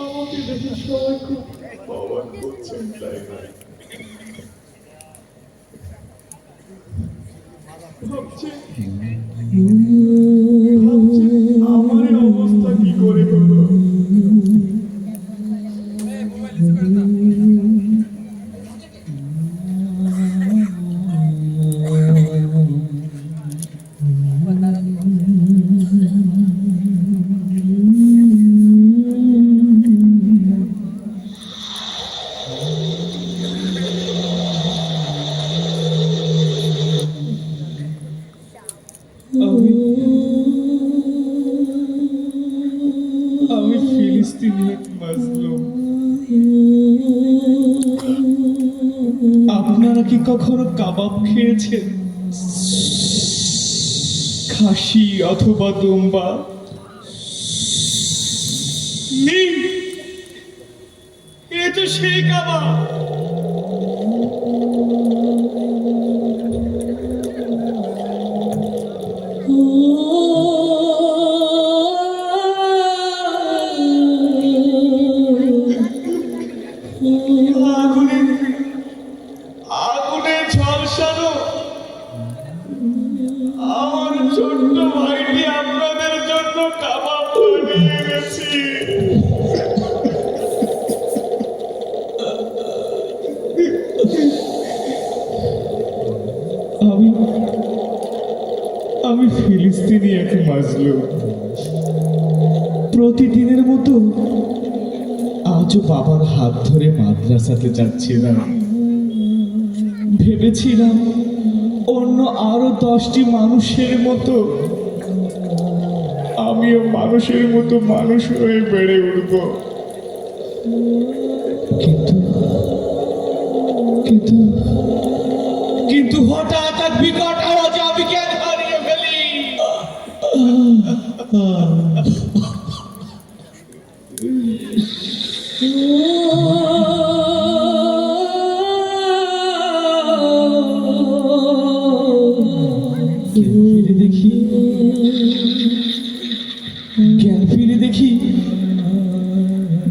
আমাকে দেখে সবাই খুব অবাক করছেন, তাই না? ভাবছেন আমার অবস্থা কি করে হলো। আমি ফিলিস্তিনি এক মাজলুম। আপনারা কি কখনো কাবাব খেয়েছেন? খাসি অথবা দুম্বা? এ তো সেই কাবাব। আগুনে ঝলসানো আমার ছোট্ট ভাইটি আপনাদের জন্য কাবাব বানিয়ে গেছি। আমি ফিলিস্তিনি এক মাজলুম। প্রতিদিনের মতো আজও বাবার হাত ধরে মাদ্রাসাতে যাচ্ছিলাম। ভেবেছিলাম অন্য আরো 10টি মানুষের মতো আমিও মানুষের মতো মানুষ হয়ে বেড়ে উঠব। কিন্তু কিন্তু হঠাৎ এক বিকট আওয়াজে আমি জ্ঞান হারিয়ে ফেলি।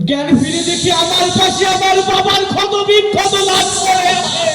জ্ঞান ফিরে দেখি আমার পাশে আমার বাবার ক্ষত বিক্ষত লাশ পড়ে আছে।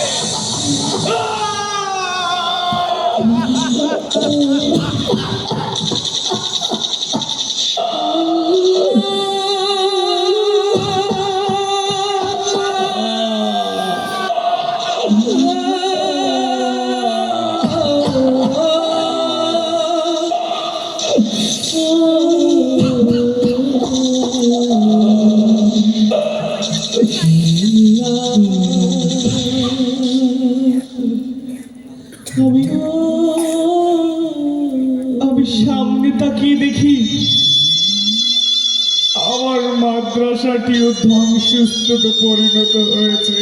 অসুস্থতে পরিণত হয়েছে।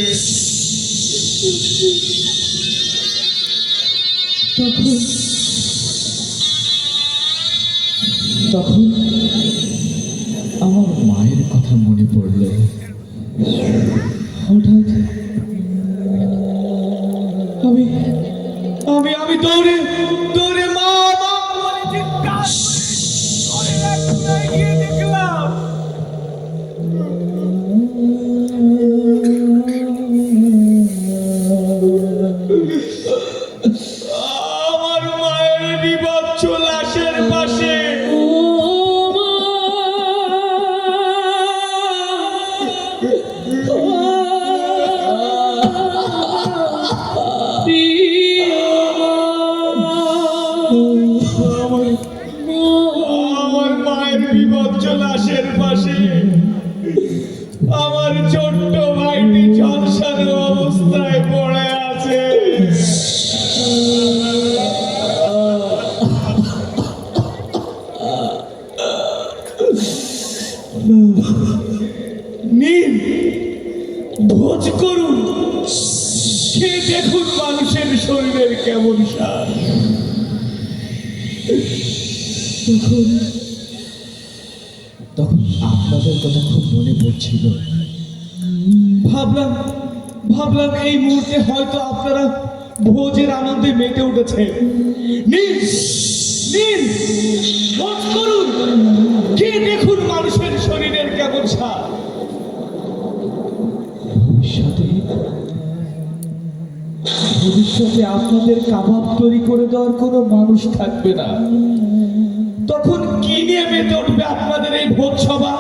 তখন তখন আমার মায়ের কথা মনে পড়ল। হঠাৎ আমি আমি আমি দৌড়ে দৌড়ে মা মা বলে চিৎকার করে একটু এগিয়ে দেখলাম আমার মায়ের বিভৎস লাশের পাশে আমার মায়ের বিভৎস লাশের পাশে আমার ছোট্ট ভাইটি ঝলসানো অবস্থায় পড়ে আছে। নিন ভোজ করুন, সে দেখুন মানুষের শরীরের কেমন সার। তখন তখন আপনাদের কথা খুব মনে পড়ছিল। ভাবলাম ভাবলাম এই মুহূর্তে হয়তো আপনারা ভোজের আনন্দে মেতে উঠেছে। নিন নিন ভোজ করুন, কে দেখুন মানুষের শরীরের কেমন সার। ভবিষ্যতে আপনাদের কাবাব তৈরি করে দেওয়ার কোনো মানুষ থাকবে না। তখন কি নিয়ে মেতে উঠবে আপনাদের এই ভোজ সভা?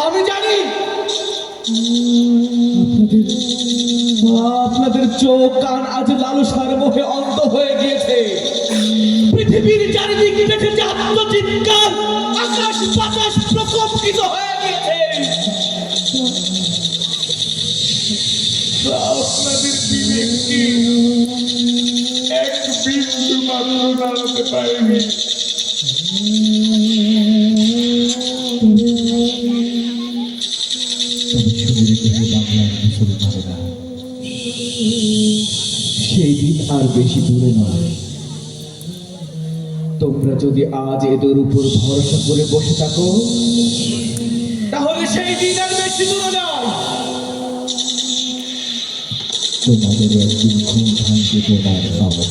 আমি জানি আপনাদের চোখ কান আজ লালসার মোহে অন্ধ হয়ে গিয়েছে। পৃথিবীর চারিদিকে দেখেছে আত্মচিৎকার, আকাশ বাতাস প্রকম্পিত হয়ে গিয়েছে। আপনাদের বিবেককে এক বিন্দু মাত্র নাড়াতে পারেনি। সেই দিন আর বেশি দূরে নয়। তোমরা যদি আজ এদের উপর ভরসা করে বসে থাকো, তাহলে সেই দিন আর বেশি দূরে নয়। তোমাদেরও একদিন ঘুম ভাঙবে তোমার বাবা,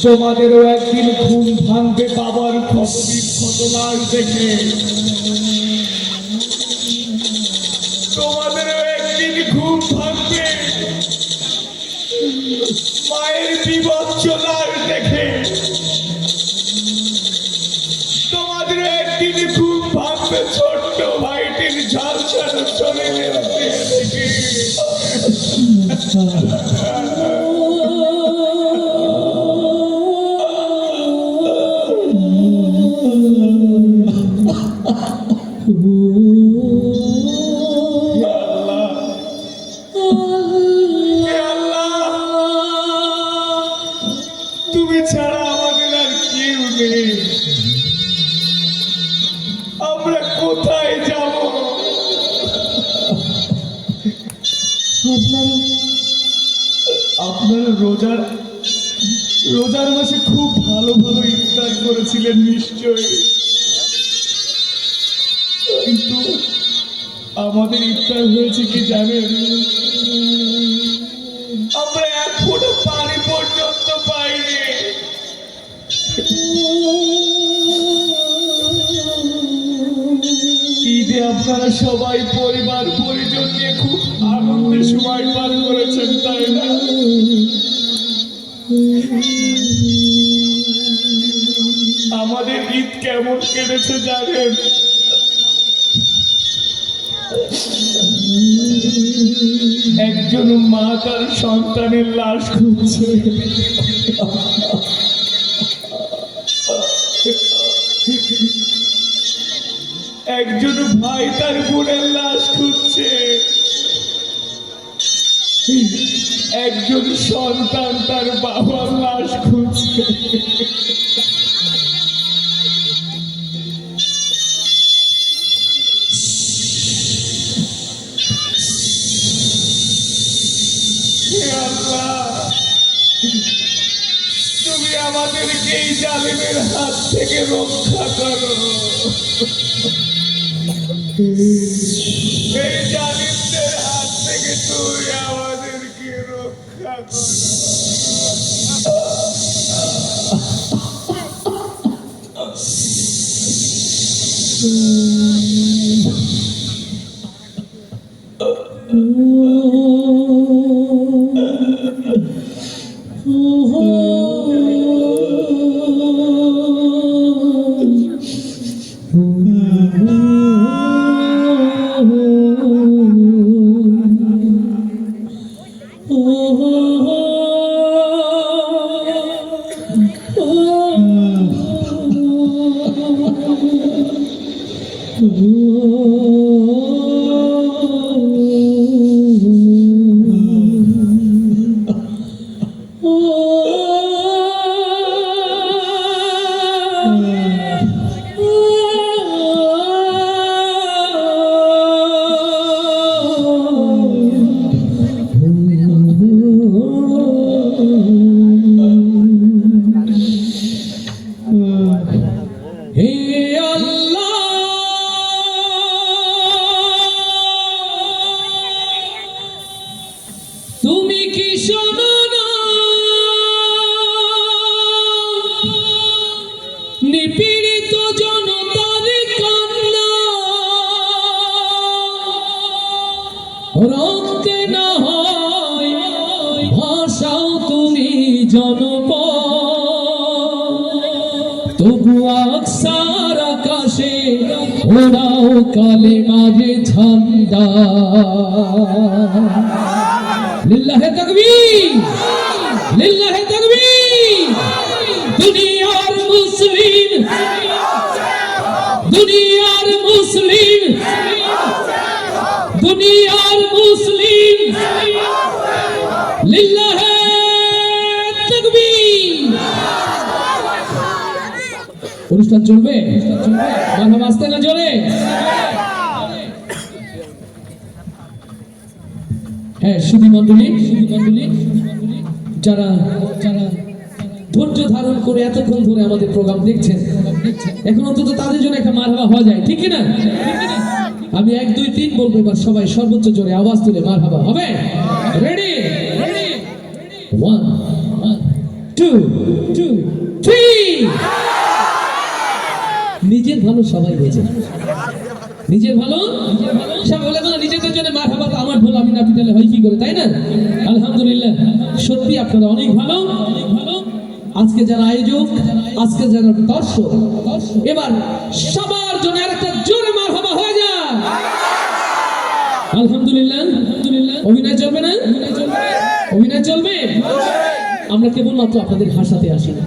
তোমাদেরও একদিন ঘুম ভাঙবে বাবার ঘটনার দেখে। তোমাদেরও একদিন ঘুম ভাঙবে মায়ের বিভৎস লাশ দেখে। তোমাদের একদিন ঘুম ভাঙবে ছোট্ট ভাইটির ঝলসানো শরীরের দেখে। তুমি ছাড়া আমাদের আর কেউ নেই, আমরা কোথায় যাব? আপনারা রোজার মাসে খুব ভালো ভালো ইফতার করেছিলেন নিশ্চয়ই, কিন্তু আমাদের ইফতার হয়েছে কি জানেন? আমরা এক ফোঁটা পানি পর্যন্ত পাইনি। ঈদে আপনারা সবাই পরিবার পরিজন নিয়ে খুব আনন্দের সময় পার করেছেন, তাই না? আমাদের ঈদ কেমন কেটেছে জানেন? একজন মা তার সন্তানের লাশ খুঁজছে, একজন ভাই তার বোনের লাশ খুঁজছে, একজন সন্তান তার বাবার লাশ খুঁজছে। জালিমের হাত থেকে রক্ষা করো, এই জালিমদের হাত থেকে তুই আমাদেরকে রক্ষা কর। নিপীড়িত জনতার কান্না, রক্তে না হয় ভাষাও তুমি জনপদ, তবু আকসার আকাশে ওড়াও কালেমার ঝান্ডা। লিল্লাহে তাকবীর, লিল্লাহে তাকবীর। দুনিয়ার মুসলিম, দুনিয়ার মুসলিম, দুনিয়ার মুসলিম, লিল্লাহে তাকবীর। অনুষ্ঠান চলবে, মারহাবা আসতে না জোরে। হ্যাঁ সুধী মণ্ডলী, যারা যারা ধৈর্য ধারণ করে এতক্ষণ ধরে আমাদের প্রোগ্রাম দেখছেন, এখন অন্তত তাদের জন্য একটা মারহাবা হওয়া যায়, ঠিক না? আমি 1 2 3 বলবো, এবার সবাই সর্বোচ্চ জোরে আওয়াজ তুলে মারহাবা হবে। রেডি? 1 2 3। নিজের ভালো সবাই বোঝে, নিজের ভালো সব বলে না, নিজেদের জন্য মারহাবা। তো আমার ভুল, আমি না পিটালে হয় কি করে, তাই না? আলহামদুলিল্লাহ, সত্যি আপনারা অনেক ভালো। আজকে যারা আয়োজক, আজকে যারা দর্শক, এবার সবার জন্য আরেকটা জোরে মারহাবা হয়ে যায়। আলহামদুলিল্লাহ, অভিনয় চলবে না? অভিনয় চলবে। আমরা কেবলমাত্র আপনাদের হাসাতে আসি না,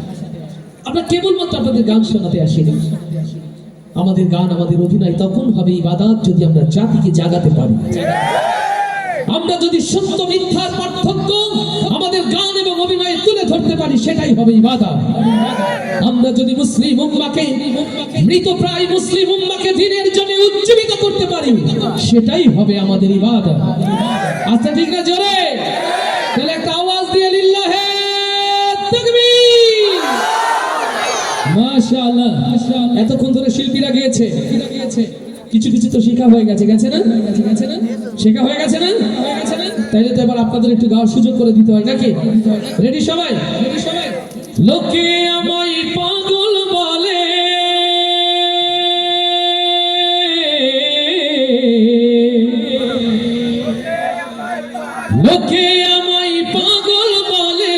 আমরা কেবলমাত্র আপনাদের গান শোনাতে আসি না। আমাদের গান, আমাদের অভিনয় তখন হবে ইবাদত যদি আমরা জাতিকে জাগাতে পারি। আমরা যদি সত্য মিথ্যার পার্থক্য আমাদের গান এবং অভিনয়ে তুলে ধরতে পারি, সেটাই হবে ইবাদত। আমরা যদি মুসলিম উম্মাহকে, মৃতপ্রায় মুসলিম উম্মাহকে দ্বীনের জন্য উজ্জীবিত করতে পারি, সেটাই হবে আমাদের ইবাদত। আচ্ছা ঠিক না? জোরে তাহলে একটা আওয়াজ দিয়ে লিল্লাহে তাকবীর। মাশাআল্লাহ, এতক্ষণ ধরে শিল্পীরা গিয়েছে, কিছু কিছু তো শেখা হয়ে গেছে, গেছে না? শেখা হয়ে গেছে না? তাইলে তো এবার আপনাদের একটু গাওয়ার সুযোগ করে দিতে হয় নাকি? রেডি সবাই? লোকে আমায় পাগল বলে, লোকে আমায় পাগল বলে,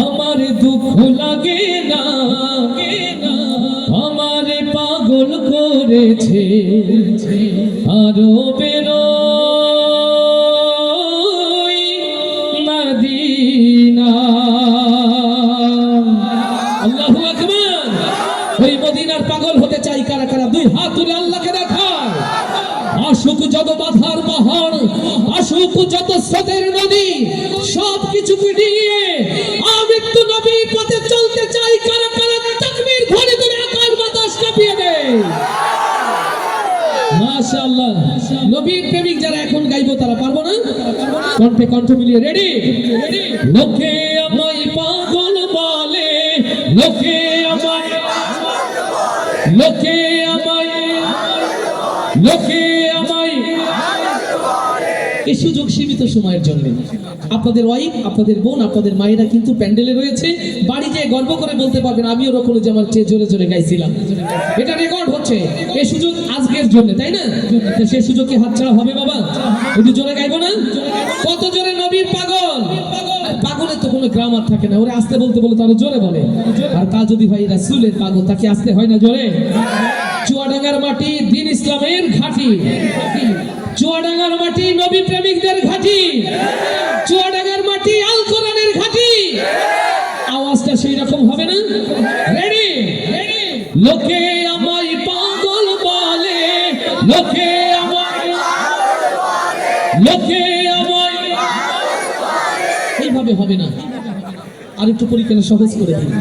আমার দুঃখ লাগে না, আমারে পাগল করেছে আরো বেরোই মদিনা। আল্লাহু আকবার। ওই মদিনার পাগল হতে চাই কারা কারা? 2 হাত তুলে আল্লাহকে দেখায়। আসুক যত বাধার পাহাড়, আসুক যত স্রোতের নদী, সব কিছু পেরিয়ে আমৃত্যু নবীর পথে চলতে চাই কারা কারা? তাকবীর ধ্বনি তুলে আকাশ বাতাস কাঁপিয়ে দেয়। মাশাআল্লাহ, নবীর প্রেমিক যারা এখন গাইবো তারা পারবো না? কণ্ঠে কণ্ঠ মিলিয়ে রেডি? লোকে আমায় পাগল বলে, লোকে আমায় লোকে আমায় লোকে আমায় এই সুযোগ সীমিত সময়ের জন্য আপনাদের ওয়াইফ, আপনাদের বোন, আপনাদের মায়েরা কিন্তু প্যান্ডেলে রয়েছে, বাড়ি যেয়ে গর্ব করে বলতে পারবেন আমিও ওরকম যে আমার চেয়ে জোরে জোরে গাইছিলাম। এটা রেকর্ড হচ্ছে, এই সুযোগ আজকের জন্য, তাই না? তো সেই সুযোগ কি হাতছাড়া হবে বাবা? একটু জোরে গাইবো না? কত জোরে নবীর পাগল। পাগলের তো কোনো গ্রামার থাকে না, ওরে আস্তে বলতে বলে তারা জোরে বলে। আর তা যদি ভাই রাসূলের পাগল, তাকে আস্তে হয় না জোরে? চুয়াডাঙ্গার মাটি দ্বীন ইসলামের ঘাঁটি, চুয়াডাঙ্গার মাটি নবী প্রেমিকদের ঘাঁটি, চুয়াডাঙ্গার মাটি আল কোরআনের ঘাঁটি। আওয়াজটা সেই রকম হবে না? রেডি? লোকে আমায় পাগল বলে, লোকে আমায়, লোকে আমায়, এইভাবে হবে না। আর একটু পরীক্ষা সহজ করে দিন।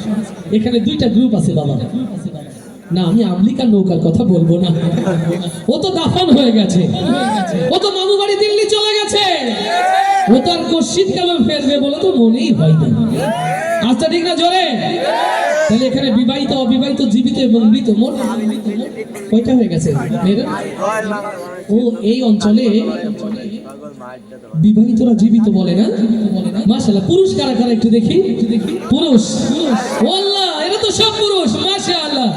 এখানে দুইটা গ্রুপ আছে বাবা। না, আমি আমেরিকার নৌকার কথা বলবো না, ও তো দাফন হয়ে গেছে, ও তো মামু বাড়ি দিল্লি চলে গেছে, ও তো আর শীতকালে ফেরবে বলে তো মনেই হয় না। আচ্ছা ঠিক না জোরে? তাহলে এখানে বিবাহিত, অবিবাহিত, জীবিত এবং মৃত মোট কয়টা হয়ে গেছে মেয়েরা? ও এই অঞ্চলে বিবাহিতরা জীবিত বলে না? মাশাআল্লাহ। পুরুষ কারা কারা একটু দেখি? পুরুষ, আল্লাহ, এরা তো সব পুরুষ। মাশাআল্লাহ,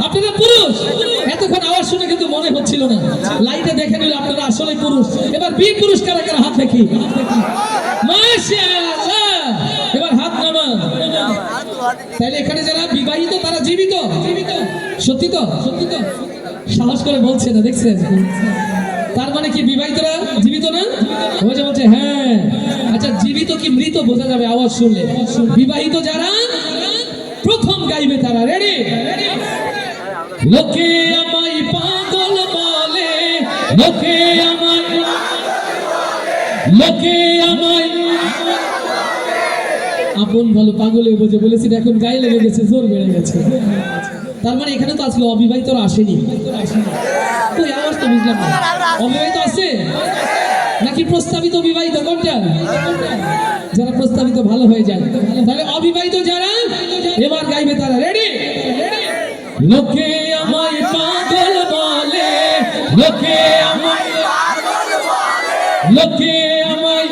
আপনারা পুরুষ। এতক্ষণ আওয়াজ শুনে কিন্তু মনে হচ্ছিল না, লাইটে দেখে নিলে আপনারা আসলে পুরুষ। এবার বীর পুরুষ কারা কারা হাত দেখি? মাশাআল্লাহ, এবার হাত নামা। তাহলে এখানে যারা বিবাহিত তারা জীবিত? সত্যি তো? সাহস করে বলছে না, দেখছেন? তার মানে কি বিবাহিতরা জীবিত না? ওই যে বলছে হ্যাঁ। আচ্ছা, জীবিত কি মৃত বোঝা যাবে আওয়াজ শুনলে? বিবাহিত যারা প্রথম গাইবে তারা। রেডি? লোকে আমায় পাগল বলে, লোকে আমায়, লোকে আমায় আপন ভালো পাগলে বোঝে বলেছি, এখন গায়ে লেগে গেছে, জোর বেড়ে গেছে। তার মানে এখানে তো আসলে অবিবাহিতরা আসেনি। তো আওয়াজ তো বুঝলাম না, অবিবাহিত আছে নাকি প্রস্তাবিত বিবাহিত? কোনটা? যারা প্রস্তাবিত ভালো হয়ে যায়। তাহলে অবিবাহিত যারা এবার গাইবে তারা। রেডি? লোকে আমায় পাগল বলে, লোকে আমায়, লোকে আমায়।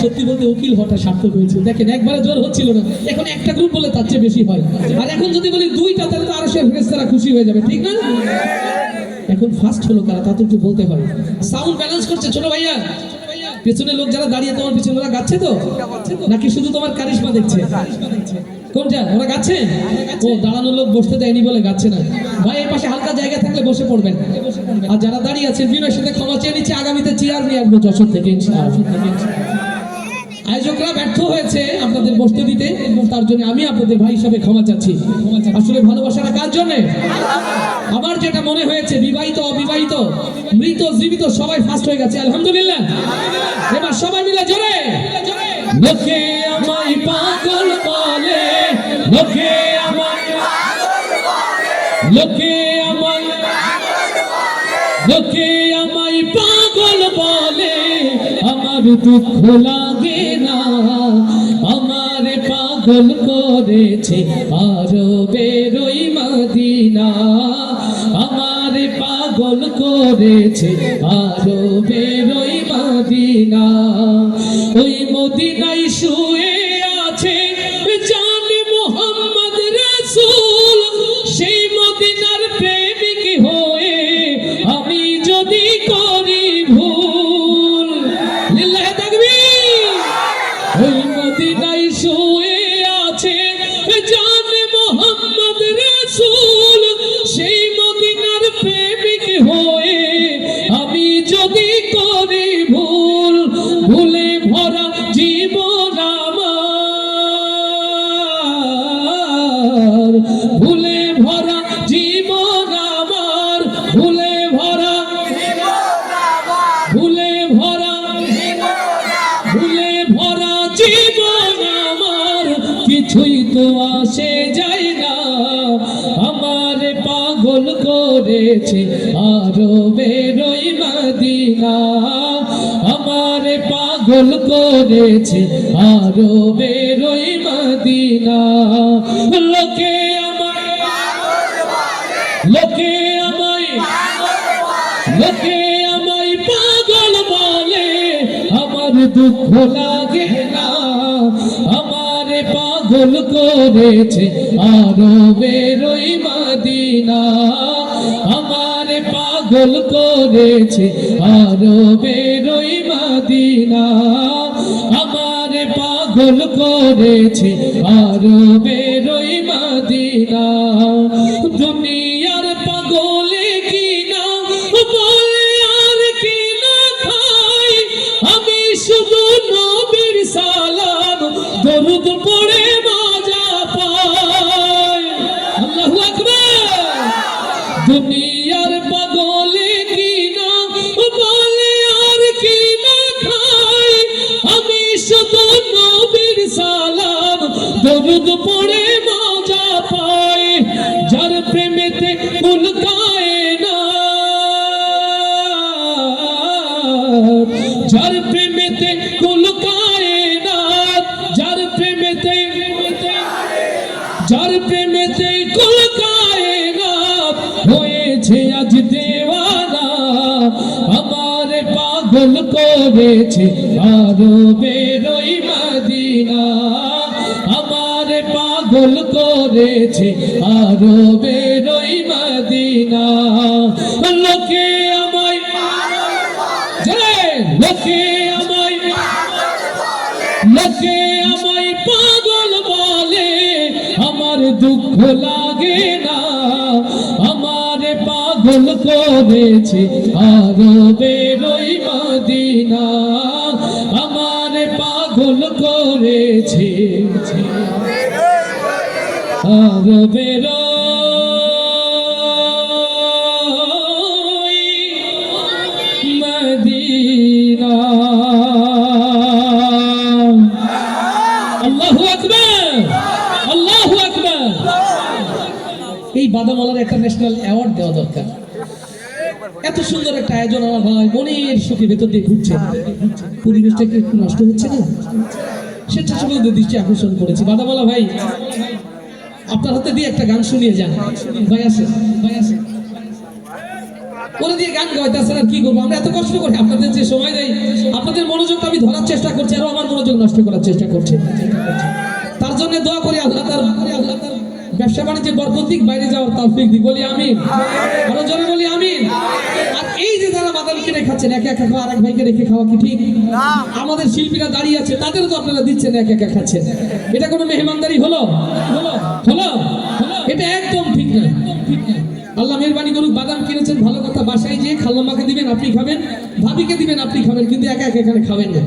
সত্যি বলতে উকিল হওয়াটা সার্থক হয়েছে। দেখেন, একবারে জোর হচ্ছিল না, এখন একটা গ্রুপ বলে তার চেয়ে বেশি হয়। আর এখন যদি বলি দুইটা, তাহলে তো আরো সে ফেরেশতারা খুশি হয়ে যাবে, ঠিক না? এখন ফার্স্ট হলো কারা, তা তো একটু বলতে হয়। সাউন্ড ব্যালেন্স করছে ছোট ভাইয়া। পেছনে লোক যারা দাঁড়িয়ে তোমার পিছনে, ওরা গাচ্ছে তো নাকি শুধু তোমার কারিশমা দেখছে? কোনটা? ওরা গাচ্ছে? ও, দাঁড়ানোর লোক বসতে দেয়নি বলে গাচ্ছে না। ভাই এই পাশে হালকা জায়গা থাকলে বসে পড়বেন। আর যারা দাঁড়িয়ে আছেন বিনয়ের সাথে ক্ষমা চেয়ে নিচ্ছে, আগামীতে চেয়ার নিয়ে আসবো যশোর থেকে ইনশাআল্লাহ। আয়োজকরা ব্যর্থ হয়েছে আপনাদের বসতে দিতে, তার জন্য আমি আপনাদের ভাই হিসাবে ক্ষমা চাচ্ছি। আসলে ভালোবাসাটা কার জন্য? আমার যেটা মনে হয়েছে, বিবাহিত, অবিবাহিত, মৃত, জীবিত সবাই ফার্স্ট হয়ে গেছে, আলহামদুলিল্লাহ। এবার সবাই মিলে জোরে, লোকে আমায় পাগল বলে, লোকে আমায়, লোকে আমায়, লোকে আমায় পাগল বলে, আমার দুঃখ লাগে না, আমার পাগল করেছে আরবের ওই মদিনা, আমার পাগল করেছে আরবের ওই মদিনা। ওই মদিনায় শুয়ে আছে জানে মুহাম্মদ রাসূল, সেই মদিনার প্রেমিক হয়ে আমি যদি করি ভুল, লিল্লাহি তাকবীর। ওই মদিনায় শুয়ে আছে জানে মুহাম্মদ রাসূল, সেই মদিনার প্রেমিক হয়ে আমি যদি করি ভুল, ভুলে ভরা জীবন আমার, ভুলে ভরা জীবন আমার, ভুলে ভরা, ভুলে ভরা, ভুলে ভরা জীবন আমার, কিছুই তো আসে যায় না, আমার পাগল করেছে আরবের ওই মদিনা, আমার পাগল পাগল করেছে আরবের ওই মদিনা। লোকে আমায় লোকে আমায় লোকে আমায় পাগল বলে, আমার দুঃখ লাগে না। আমারে পাগল করেছে আরবের ওই মদিনা। আমারে পাগল করেছে আরবের ওই মদিনা। আমারে পাগল করেছে আরবের ওই মদিনা। দুনিয়ার পাগলে কিনা বলে আর কিনা খাই, আমি শুধু নবীর সালাম দরুদ পড়ে মজা পাই। আল্লাহু আকবার। দুনিয়ার পাগলে কিনা বলে আর কিনা খাই, আমি শুধু নবীর সালাম দরুদ পড়ে মজা পাই। যার প্রেমেতে উলকায় না, যার প্রেমেতে উলকায় না, যার প্রেমেতে যার প্রেমেতে উলকায় না, হয়েছে আজ দেওয়ানা। আমারে পাগল করেছে আরবের ওই মদিনা। আমারে পাগল করেছে আরবের ওই মদিনা। লোকে আমায় লোকে আমায় লোকে আমায় পাগল বলে, আমার দুঃখ লাগে না। আমারে পাগল করেছে আরবের ওই মদিনা। আমারে পাগল করেছে আরবের ওই মদিনা। আল্লাহু আকবার, আল্লাহু আকবার। এই বাদামওয়ালার একটা ন্যাশনাল অ্যাওয়ার্ড দেওয়া দরকার। এত সুন্দর একটা আয়োজন আমার ভাই মনের সুখে ভেতর দিয়ে ঘুরছে, পরিবেশটা কি একটু নষ্ট হচ্ছে না? স্বেচ্ছাসেবকদের দৃষ্টি আকর্ষণ করেছি। বাদামওয়ালা ভাই, আপনার হাতে দিয়ে একটা গান শুনিয়ে যান। ভাই আসে, ভাই আসে, ওরা দিয়ে গান গাইতেছেন আর কি করবো? আমরা এত কষ্ট করি, আপনাদের যে সময় দেয়, আপনাদের মনোযোগটা আমি ধরার চেষ্টা করছি, আরো আমার মনোযোগ নষ্ট করার চেষ্টা করছে। তার জন্য দোয়া করি আল্লাহ তার ব্যবসা বাণিজ্যে বরকত দিক, বাইরে যাওয়ার তৌফিক দিক। বলি আমিন, আরো জোরে বলি আমিন। আর এই যে যারা বাদাম কিনে খাচ্ছেন, একা একা খাওয়া, আরেক ভাইকে রেখে খাওয়া কি ঠিক? আমাদের শিল্পীরা দাঁড়িয়ে আছে, তাদেরও তো আপনারা দিচ্ছেন, একা একা খাচ্ছেন। এটা কোনো মেহমানদারি হলো? হলো হলো? এটা একদম ঠিক না। আল্লাহ মেহরবানি করুক, বাদাম কিনেছেন ভালো কথা, বাসায় যেয়ে খালাম্মাকে দিবেন আপনি খাবেন, ভাবিকে দিবেন আপনি খাবেন, কিন্তু একা একা এখানে খাবেন না।